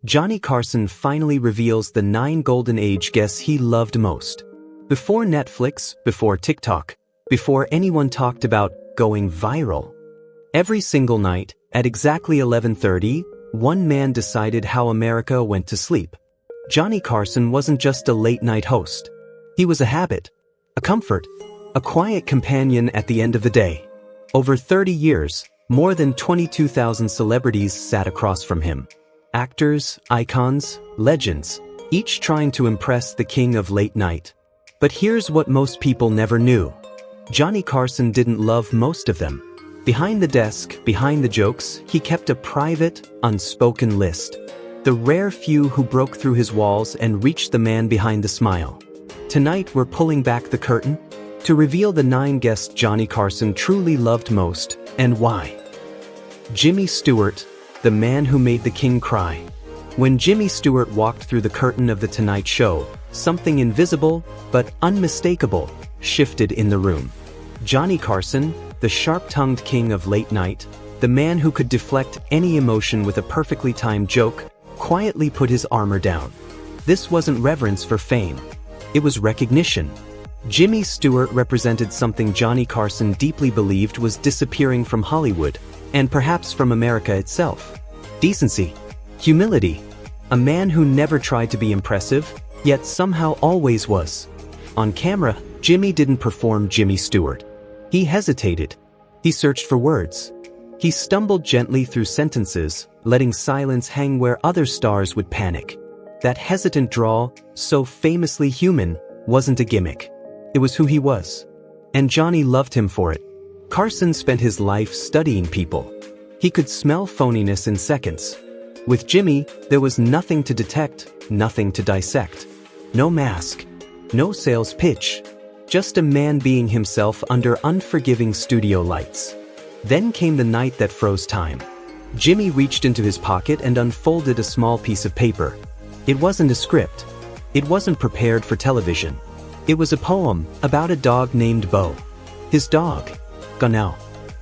Johnny Carson finally reveals the 9 golden age guests he loved most. Before Netflix, before TikTok, before anyone talked about going viral. Every single night, at exactly 11:30, one man decided how America went to sleep. Johnny Carson wasn't just a late-night host. He was a habit, a comfort, a quiet companion at the end of the day. Over 30 years, more than 22,000 celebrities sat across from him. Actors, icons, legends, each trying to impress the king of late night. But here's what most people never knew. Johnny Carson didn't love most of them. Behind the desk, behind the jokes, he kept a private, unspoken list. The rare few who broke through his walls and reached the man behind the smile. Tonight we're pulling back the curtain to reveal the 9 guests Johnny Carson truly loved most, and why. Jimmy Stewart, the man who made the king cry. When Jimmy Stewart walked through the curtain of The Tonight Show, something invisible, but unmistakable, shifted in the room. Johnny Carson, the sharp-tongued king of late night, the man who could deflect any emotion with a perfectly timed joke, quietly put his armor down. This wasn't reverence for fame. It was recognition. Jimmy Stewart represented something Johnny Carson deeply believed was disappearing from Hollywood, and perhaps from America itself. Decency. Humility. A man who never tried to be impressive, yet somehow always was. On camera, Jimmy didn't perform Jimmy Stewart. He hesitated. He searched for words. He stumbled gently through sentences, letting silence hang where other stars would panic. That hesitant drawl, so famously human, wasn't a gimmick. It was who he was. And Johnny loved him for it. Carson spent his life studying people. He could smell phoniness in seconds. With Jimmy, there was nothing to detect, nothing to dissect. No mask. No sales pitch. Just a man being himself under unforgiving studio lights. Then came the night that froze time. Jimmy reached into his pocket and unfolded a small piece of paper. It wasn't a script. It wasn't prepared for television. It was a poem about a dog named Bo. His dog, Garner.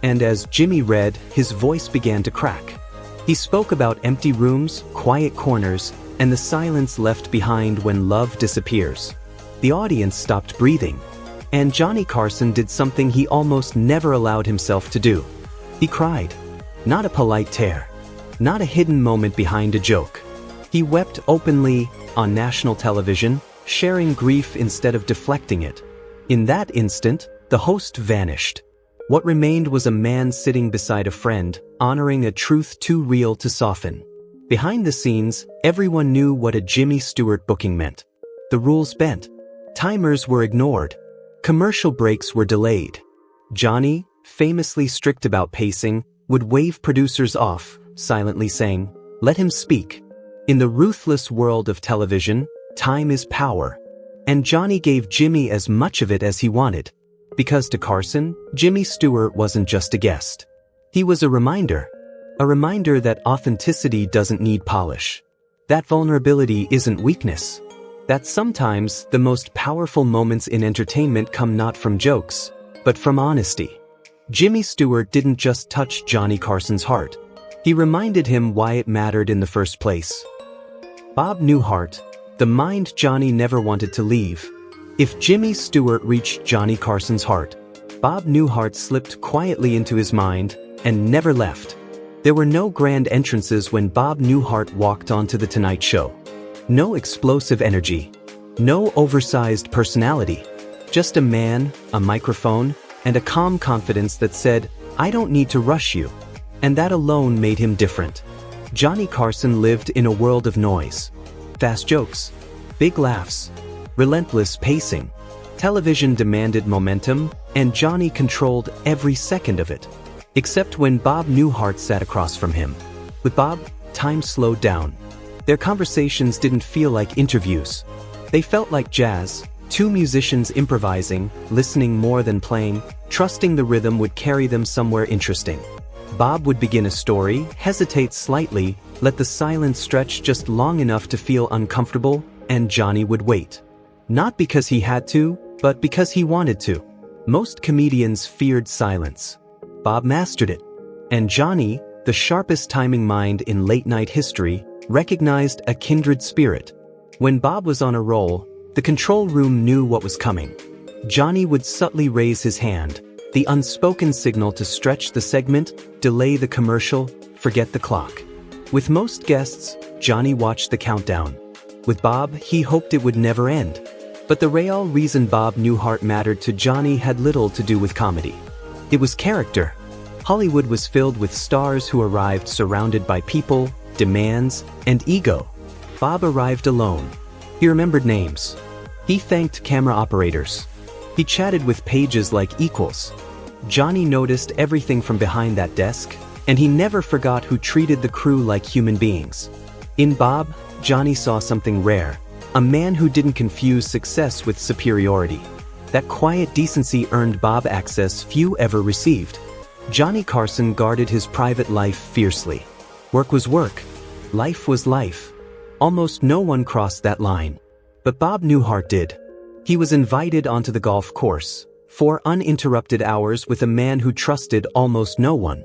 And as Jimmy read, his voice began to crack. He spoke about empty rooms, quiet corners, and the silence left behind when love disappears. The audience stopped breathing. And Johnny Carson did something he almost never allowed himself to do. He cried. Not a polite tear. Not a hidden moment behind a joke. He wept openly, on national television, sharing grief instead of deflecting it. In that instant, the host vanished. What remained was a man sitting beside a friend, honoring a truth too real to soften. Behind the scenes, everyone knew what a Jimmy Stewart booking meant. The rules bent. Timers were ignored. Commercial breaks were delayed. Johnny, famously strict about pacing, would wave producers off, silently saying, "Let him speak." In the ruthless world of television, time is power. And Johnny gave Jimmy as much of it as he wanted. Because to Carson, Jimmy Stewart wasn't just a guest. He was a reminder that authenticity doesn't need polish. That vulnerability isn't weakness. That sometimes the most powerful moments in entertainment come not from jokes, but from honesty. Jimmy Stewart didn't just touch Johnny Carson's heart. He reminded him why it mattered in the first place. Bob Newhart, the mind Johnny never wanted to leave. If Jimmy Stewart reached Johnny Carson's heart, Bob Newhart slipped quietly into his mind and never left. There were no grand entrances when Bob Newhart walked onto The Tonight Show. No explosive energy. No oversized personality. Just a man, a microphone, and a calm confidence that said, "I don't need to rush you." And that alone made him different. Johnny Carson lived in a world of noise. Fast jokes. Big laughs. Relentless pacing. Television demanded momentum, and Johnny controlled every second of it. Except when Bob Newhart sat across from him. With Bob, time slowed down. Their conversations didn't feel like interviews. They felt like jazz, two musicians improvising, listening more than playing, trusting the rhythm would carry them somewhere interesting. Bob would begin a story, hesitate slightly, let the silence stretch just long enough to feel uncomfortable, and Johnny would wait. Not because he had to, but because he wanted to. Most comedians feared silence. Bob mastered it. And Johnny, the sharpest timing mind in late-night history, recognized a kindred spirit. When Bob was on a roll, the control room knew what was coming. Johnny would subtly raise his hand, the unspoken signal to stretch the segment, delay the commercial, forget the clock. With most guests, Johnny watched the countdown. With Bob, he hoped it would never end. But the real reason Bob Newhart mattered to Johnny had little to do with comedy. It was character. Hollywood was filled with stars who arrived surrounded by people, demands, and ego. Bob arrived alone. He remembered names. He thanked camera operators. He chatted with pages like equals. Johnny noticed everything from behind that desk, and he never forgot who treated the crew like human beings. In Bob, Johnny saw something rare, a man who didn't confuse success with superiority. That quiet decency earned Bob access few ever received. Johnny Carson guarded his private life fiercely. Work was work. Life was life. Almost no one crossed that line. But Bob Newhart did. He was invited onto the golf course, for uninterrupted hours with a man who trusted almost no one.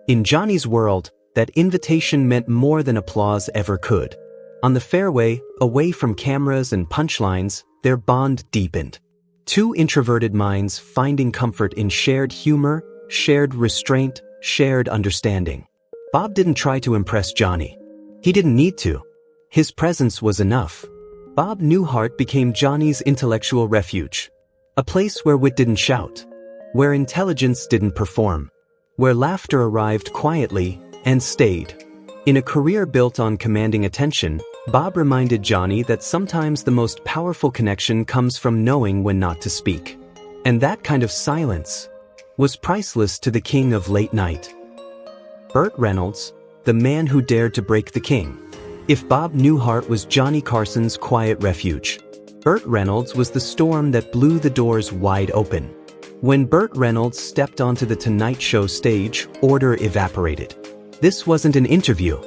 In Johnny's world, that invitation meant more than applause ever could. On the fairway, away from cameras and punchlines, their bond deepened. Two introverted minds finding comfort in shared humor, shared restraint, shared understanding. Bob didn't try to impress Johnny. He didn't need to. His presence was enough. Bob Newhart became Johnny's intellectual refuge. A place where wit didn't shout. Where intelligence didn't perform. Where laughter arrived quietly and stayed. In a career built on commanding attention, Bob reminded Johnny that sometimes the most powerful connection comes from knowing when not to speak. And that kind of silence was priceless to the king of late night. Burt Reynolds, the man who dared to break the king. If Bob Newhart was Johnny Carson's quiet refuge, Burt Reynolds was the storm that blew the doors wide open. When Burt Reynolds stepped onto the Tonight Show stage, order evaporated. This wasn't an interview.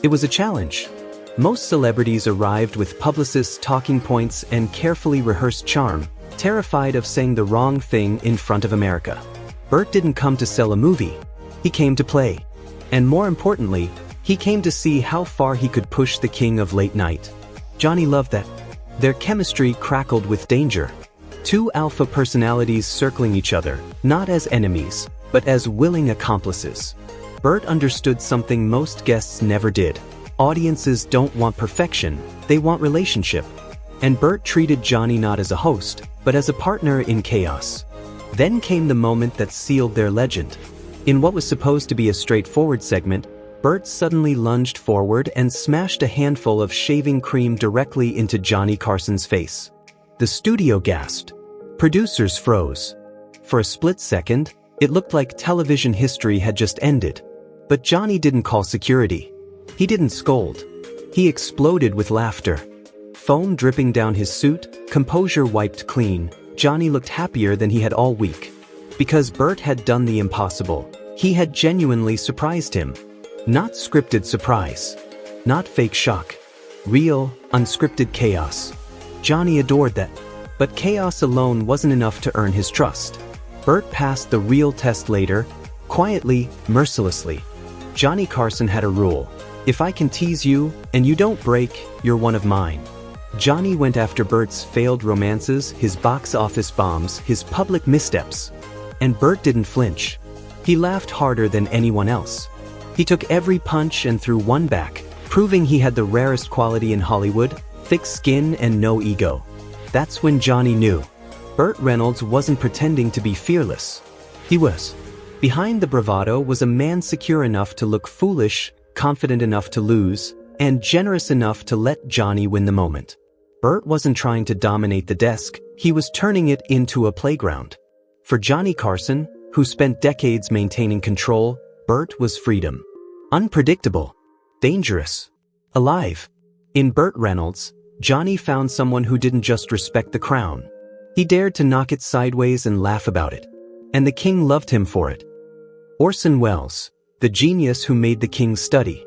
It was a challenge. Most celebrities arrived with publicists' talking points and carefully rehearsed charm, terrified of saying the wrong thing in front of America. Burt didn't come to sell a movie. He came to play. And more importantly, he came to see how far he could push the king of late night. Johnny loved that. Their chemistry crackled with danger. Two alpha personalities circling each other, not as enemies, but as willing accomplices. Burt understood something most guests never did. Audiences don't want perfection, they want relationship. And Burt treated Johnny not as a host, but as a partner in chaos. Then came the moment that sealed their legend. In what was supposed to be a straightforward segment, Burt suddenly lunged forward and smashed a handful of shaving cream directly into Johnny Carson's face. The studio gasped. Producers froze. For a split second, it looked like television history had just ended. But Johnny didn't call security. He didn't scold. He exploded with laughter. Foam dripping down his suit, composure wiped clean, Johnny looked happier than he had all week. Because Burt had done the impossible. He had genuinely surprised him. Not scripted surprise. Not fake shock. Real, unscripted chaos. Johnny adored that. But chaos alone wasn't enough to earn his trust. Burt passed the real test later, quietly, mercilessly. Johnny Carson had a rule. If I can tease you, and you don't break, you're one of mine. Johnny went after Burt's failed romances, his box office bombs, his public missteps. And Burt didn't flinch. He laughed harder than anyone else. He took every punch and threw one back, proving he had the rarest quality in Hollywood, thick skin and no ego. That's when Johnny knew. Burt Reynolds wasn't pretending to be fearless. He was. Behind the bravado was a man secure enough to look foolish, confident enough to lose, and generous enough to let Johnny win the moment. Burt wasn't trying to dominate the desk, he was turning it into a playground. For Johnny Carson, who spent decades maintaining control, Burt was freedom. Unpredictable. Dangerous. Alive. In Burt Reynolds, Johnny found someone who didn't just respect the crown. He dared to knock it sideways and laugh about it. And the king loved him for it. Orson Welles, the genius who made the king study.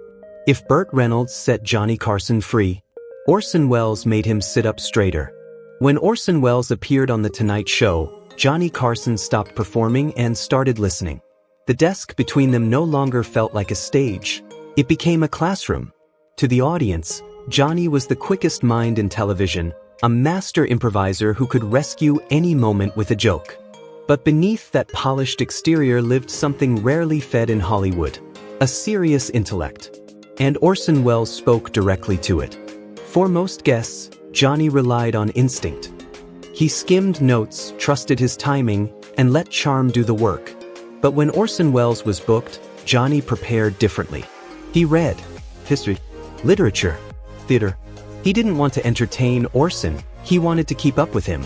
If Burt Reynolds set Johnny Carson free, Orson Welles made him sit up straighter. When Orson Welles appeared on The Tonight Show, Johnny Carson stopped performing and started listening. The desk between them no longer felt like a stage. It became a classroom. To the audience, Johnny was the quickest mind in television, a master improviser who could rescue any moment with a joke. But beneath that polished exterior lived something rarely fed in Hollywood: a serious intellect. And Orson Welles spoke directly to it. For most guests, Johnny relied on instinct. He skimmed notes, trusted his timing, and let charm do the work. But when Orson Welles was booked, Johnny prepared differently. He read history, literature, theater. He didn't want to entertain Orson, he wanted to keep up with him.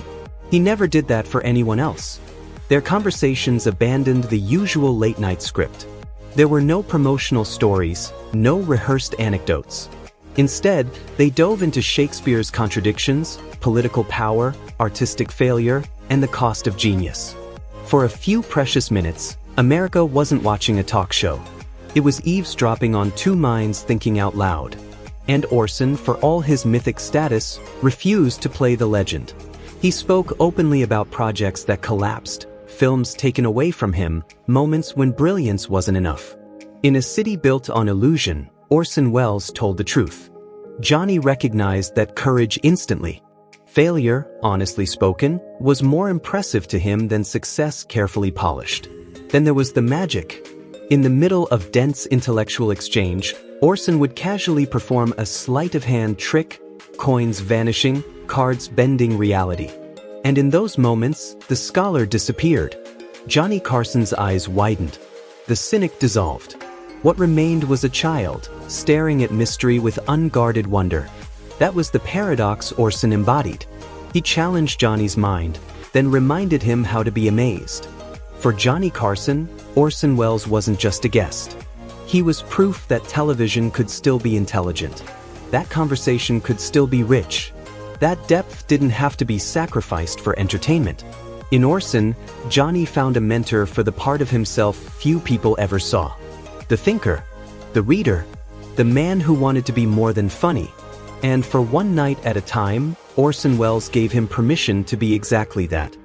He never did that for anyone else. Their conversations abandoned the usual late-night script. There were no promotional stories, no rehearsed anecdotes. Instead, they dove into Shakespeare's contradictions, political power, artistic failure, and the cost of genius. For a few precious minutes, America wasn't watching a talk show. It was eavesdropping on two minds thinking out loud. And Orson, for all his mythic status, refused to play the legend. He spoke openly about projects that collapsed, films taken away from him, moments when brilliance wasn't enough. In a city built on illusion, Orson Welles told the truth. Johnny recognized that courage instantly. Failure, honestly spoken, was more impressive to him than success carefully polished. Then there was the magic. In the middle of dense intellectual exchange, Orson would casually perform a sleight-of-hand trick, coins vanishing, cards bending reality. And in those moments, the scholar disappeared. Johnny Carson's eyes widened. The cynic dissolved. What remained was a child, staring at mystery with unguarded wonder. That was the paradox Orson embodied. He challenged Johnny's mind, then reminded him how to be amazed. For Johnny Carson, Orson Welles wasn't just a guest. He was proof that television could still be intelligent. That conversation could still be rich. That depth didn't have to be sacrificed for entertainment. In Orson, Johnny found a mentor for the part of himself few people ever saw. The thinker, the reader, the man who wanted to be more than funny. And for one night at a time, Orson Welles gave him permission to be exactly that.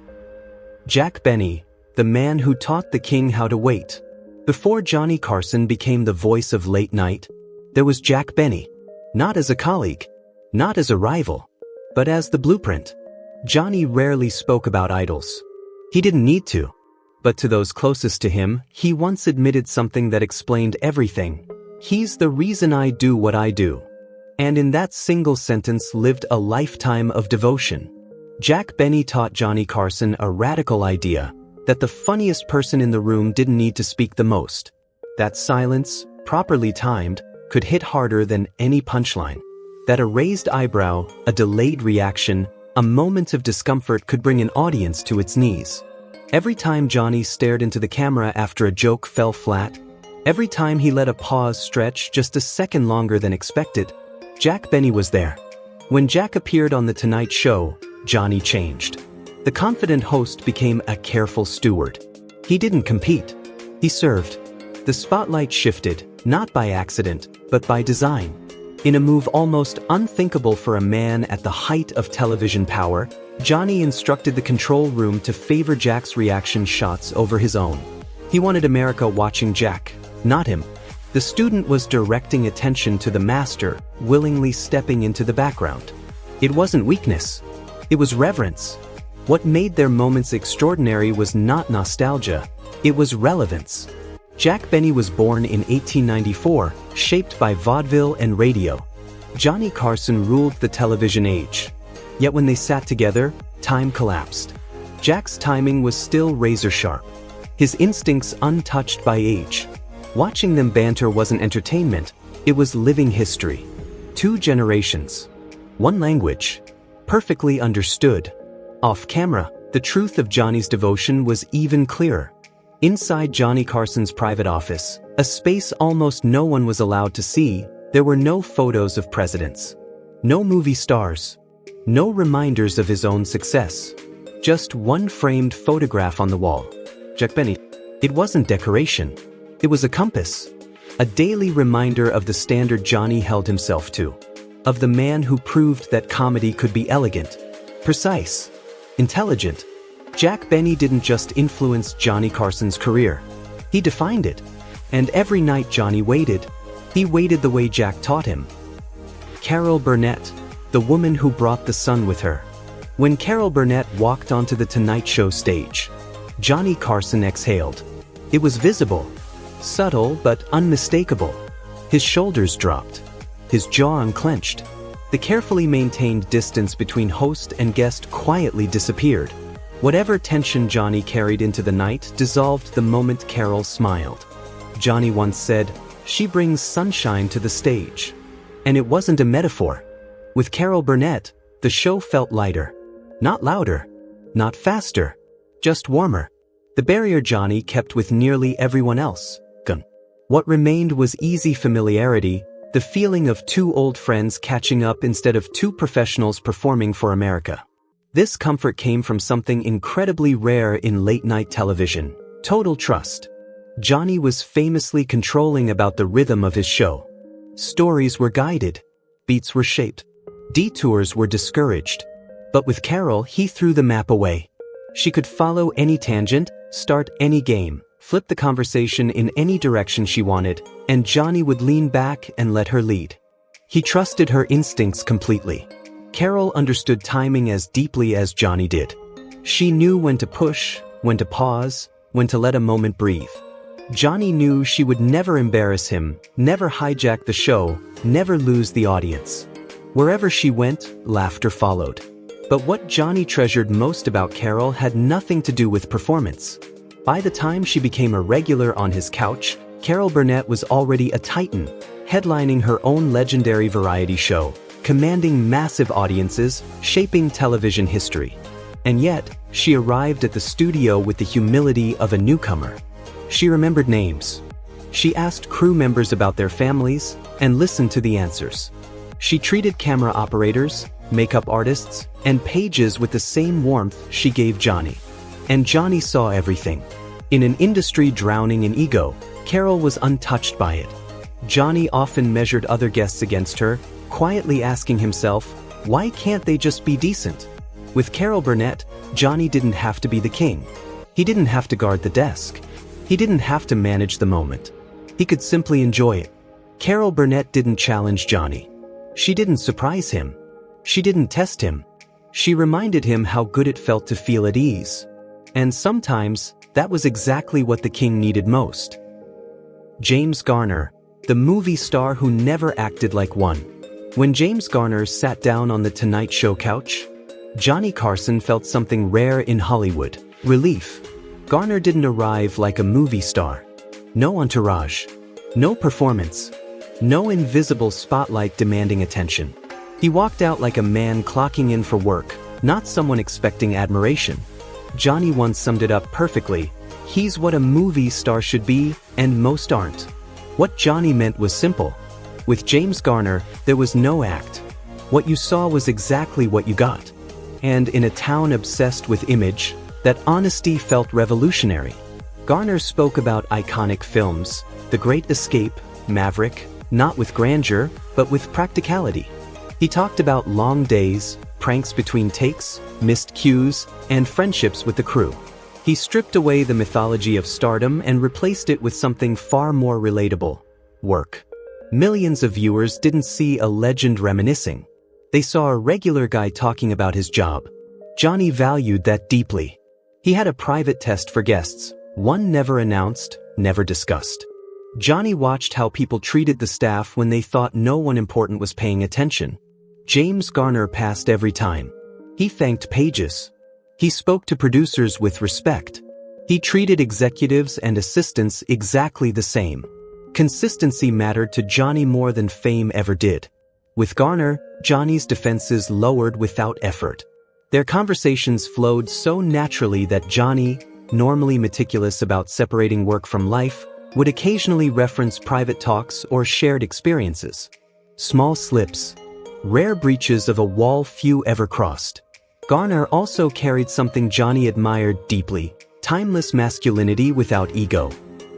Jack Benny, the man who taught the king how to wait. Before Johnny Carson became the voice of late night, there was Jack Benny. Not as a colleague, not as a rival, but as the blueprint. Johnny rarely spoke about idols. He didn't need to. But to those closest to him, he once admitted something that explained everything. He's the reason I do what I do. And in that single sentence lived a lifetime of devotion. Jack Benny taught Johnny Carson a radical idea, that the funniest person in the room didn't need to speak the most. That silence, properly timed, could hit harder than any punchline. That a raised eyebrow, a delayed reaction, a moment of discomfort could bring an audience to its knees. Every time Johnny stared into the camera after a joke fell flat, every time he let a pause stretch just a second longer than expected, Jack Benny was there. When Jack appeared on The Tonight Show, Johnny changed. The confident host became a careful steward. He didn't compete. He served. The spotlight shifted, not by accident, but by design. In a move almost unthinkable for a man at the height of television power, Johnny instructed the control room to favor Jack's reaction shots over his own. He wanted America watching Jack, not him. The student was directing attention to the master, willingly stepping into the background. It wasn't weakness. It was reverence. What made their moments extraordinary was not nostalgia. It was relevance. Jack Benny was born in 1894, shaped by vaudeville and radio. Johnny Carson ruled the television age. Yet when they sat together, time collapsed. Jack's timing was still razor-sharp, his instincts untouched by age. Watching them banter wasn't entertainment, it was living history. 2 generations. 1 language. Perfectly understood. Off camera, the truth of Johnny's devotion was even clearer. Inside Johnny Carson's private office, a space almost no one was allowed to see, there were no photos of presidents. No movie stars. No reminders of his own success. Just one framed photograph on the wall. Jack Benny. It wasn't decoration. It was a compass. A daily reminder of the standard Johnny held himself to. Of the man who proved that comedy could be elegant, precise, intelligent. Jack Benny didn't just influence Johnny Carson's career. He defined it. And every night Johnny waited. He waited the way Jack taught him. Carol Burnett, the woman who brought the sun with her. When Carol Burnett walked onto the Tonight Show stage, Johnny Carson exhaled. It was visible, subtle but unmistakable. His shoulders dropped, his jaw unclenched. The carefully maintained distance between host and guest quietly disappeared. Whatever tension Johnny carried into the night dissolved the moment Carol smiled. Johnny once said, "She brings sunshine to the stage." And it wasn't a metaphor. With Carol Burnett, the show felt lighter. Not louder, not faster, just warmer. The barrier Johnny kept with nearly everyone else, gone. What remained was easy familiarity, the feeling of two old friends catching up instead of two professionals performing for America. This comfort came from something incredibly rare in late-night television: total trust. Johnny was famously controlling about the rhythm of his show. Stories were guided, beats were shaped, detours were discouraged. But with Carol, he threw the map away. She could follow any tangent, start any game, flip the conversation in any direction she wanted, and Johnny would lean back and let her lead. He trusted her instincts completely. Carol understood timing as deeply as Johnny did. She knew when to push, when to pause, when to let a moment breathe. Johnny knew she would never embarrass him, never hijack the show, never lose the audience. Wherever she went, laughter followed. But what Johnny treasured most about Carol had nothing to do with performance. By the time she became a regular on his couch, Carol Burnett was already a titan, headlining her own legendary variety show, commanding massive audiences, shaping television history. And yet, she arrived at the studio with the humility of a newcomer. She remembered names. She asked crew members about their families, and listened to the answers. She treated camera operators, makeup artists, and pages with the same warmth she gave Johnny. And Johnny saw everything. In an industry drowning in ego, Carol was untouched by it. Johnny often measured other guests against her, quietly asking himself, why can't they just be decent? With Carol Burnett, Johnny didn't have to be the king. He didn't have to guard the desk. He didn't have to manage the moment. He could simply enjoy it. Carol Burnett didn't challenge Johnny. She didn't surprise him. She didn't test him. She reminded him how good it felt to feel at ease. And sometimes, that was exactly what the king needed most. James Garner, the movie star who never acted like one. When James Garner sat down on the Tonight Show couch, Johnny Carson felt something rare in Hollywood: relief. Garner didn't arrive like a movie star. No entourage. No performance. No invisible spotlight demanding attention. He walked out like a man clocking in for work, not someone expecting admiration. Johnny once summed it up perfectly: he's what a movie star should be, and most aren't. What Johnny meant was simple. With James Garner, there was no act. What you saw was exactly what you got. And in a town obsessed with image, that honesty felt revolutionary. Garner spoke about iconic films, The Great Escape, Maverick, not with grandeur, but with practicality. He talked about long days, pranks between takes, missed cues, and friendships with the crew. He stripped away the mythology of stardom and replaced it with something far more relatable: work. Millions of viewers didn't see a legend reminiscing. They saw a regular guy talking about his job. Johnny valued that deeply. He had a private test for guests, one never announced, never discussed. Johnny watched how people treated the staff when they thought no one important was paying attention. James Garner passed every time. He thanked pages. He spoke to producers with respect. He treated executives and assistants exactly the same. Consistency mattered to Johnny more than fame ever did. With Garner, Johnny's defenses lowered without effort. Their conversations flowed so naturally that Johnny, normally meticulous about separating work from life, would occasionally reference private talks or shared experiences. Small slips. Rare breaches of a wall few ever crossed. Garner also carried something Johnny admired deeply: timeless masculinity without ego.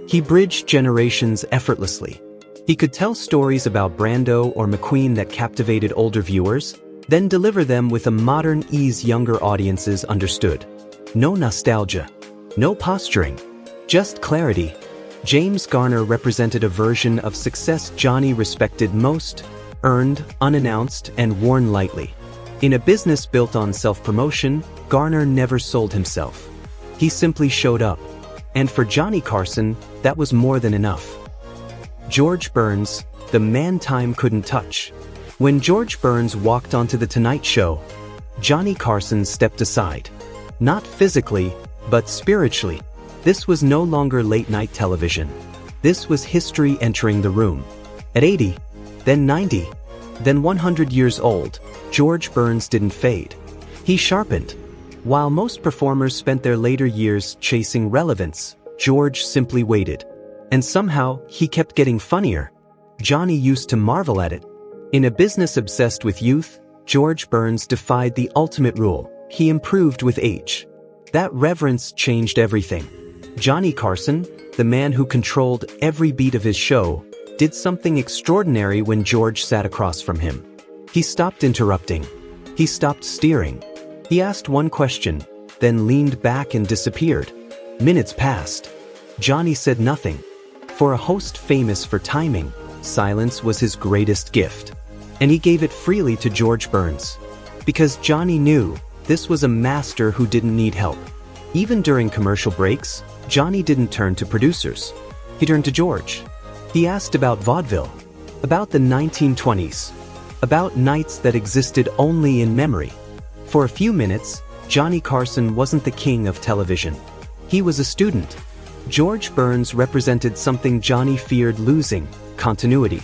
He bridged generations effortlessly. He could tell stories about Brando or McQueen that captivated older viewers, then deliver them with a modern ease younger audiences understood. No nostalgia. No posturing. Just clarity. James Garner represented a version of success Johnny respected most: earned, unannounced, and worn lightly. In a business built on self-promotion, Garner never sold himself. He simply showed up. And for Johnny Carson, that was more than enough. George Burns, the man time couldn't touch. When George Burns walked onto The Tonight Show, Johnny Carson stepped aside. Not physically, but spiritually. This was no longer late-night television. This was history entering the room. At 80, then 90, then 100 years old, George Burns didn't fade. He sharpened. While most performers spent their later years chasing relevance, George simply waited. And somehow, he kept getting funnier. Johnny used to marvel at it. In a business obsessed with youth, George Burns defied the ultimate rule: he improved with age. That reverence changed everything. Johnny Carson, the man who controlled every beat of his show, did something extraordinary when George sat across from him. He stopped interrupting. He stopped steering. He asked one question, then leaned back and disappeared. Minutes passed. Johnny said nothing. For a host famous for timing, silence was his greatest gift. And he gave it freely to George Burns. Because Johnny knew this was a master who didn't need help. Even during commercial breaks, Johnny didn't turn to producers. He turned to George. He asked about vaudeville, about the 1920s, about nights that existed only in memory. For a few minutes, Johnny Carson wasn't the king of television. He was a student. George Burns represented something Johnny feared losing: continuity.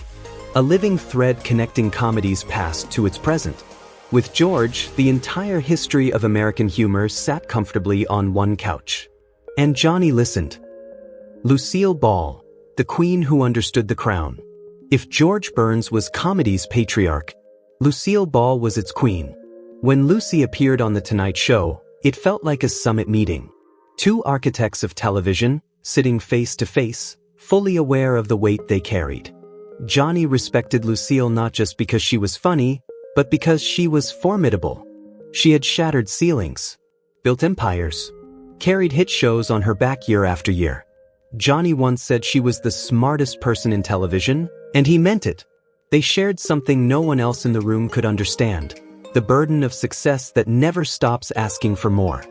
A living thread connecting comedy's past to its present. With George, the entire history of American humor sat comfortably on one couch. And Johnny listened. Lucille Ball, the queen who understood the crown. If George Burns was comedy's patriarch, Lucille Ball was its queen. When Lucy appeared on The Tonight Show, it felt like a summit meeting. Two architects of television, sitting face to face, fully aware of the weight they carried. Johnny respected Lucille not just because she was funny, but because she was formidable. She had shattered ceilings, built empires, carried hit shows on her back year after year. Johnny once said she was the smartest person in television, and he meant it. They shared something no one else in the room could understand: the burden of success that never stops asking for more.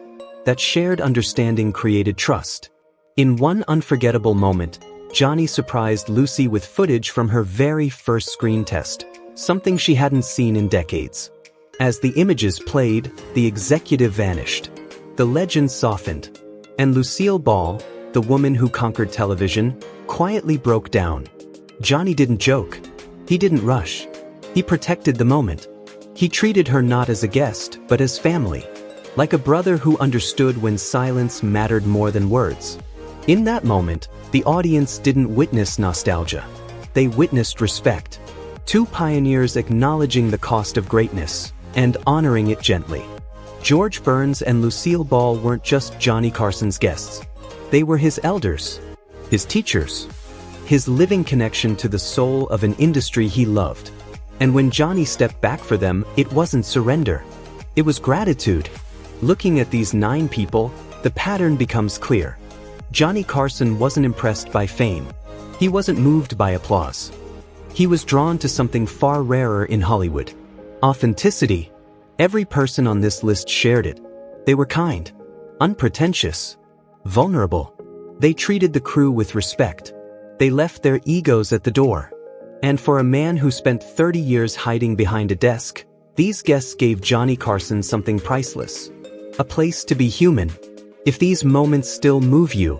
That shared understanding created trust. In one unforgettable moment, Johnny surprised Lucy with footage from her very first screen test, something she hadn't seen in decades. As the images played, the executive vanished. The legend softened. And Lucille Ball, the woman who conquered television, quietly broke down. Johnny didn't joke. He didn't rush. He protected the moment. He treated her not as a guest, but as family. Like a brother who understood when silence mattered more than words. In that moment, the audience didn't witness nostalgia. They witnessed respect. Two pioneers acknowledging the cost of greatness and honoring it gently. George Burns and Lucille Ball weren't just Johnny Carson's guests. They were his elders, his teachers, his living connection to the soul of an industry he loved. And when Johnny stepped back for them, it wasn't surrender. It was gratitude. Looking at these 9 people, the pattern becomes clear. Johnny Carson wasn't impressed by fame. He wasn't moved by applause. He was drawn to something far rarer in Hollywood: authenticity. Every person on this list shared it. They were kind, unpretentious, vulnerable. They treated the crew with respect. They left their egos at the door. And for a man who spent 30 years hiding behind a desk, these guests gave Johnny Carson something priceless: a place to be human. If these moments still move you,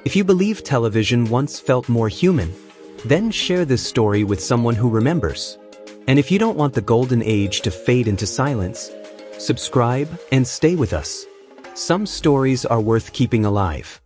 if you believe television once felt more human, then share this story with someone who remembers. And if you don't want the golden age to fade into silence, subscribe and stay with us. Some stories are worth keeping alive.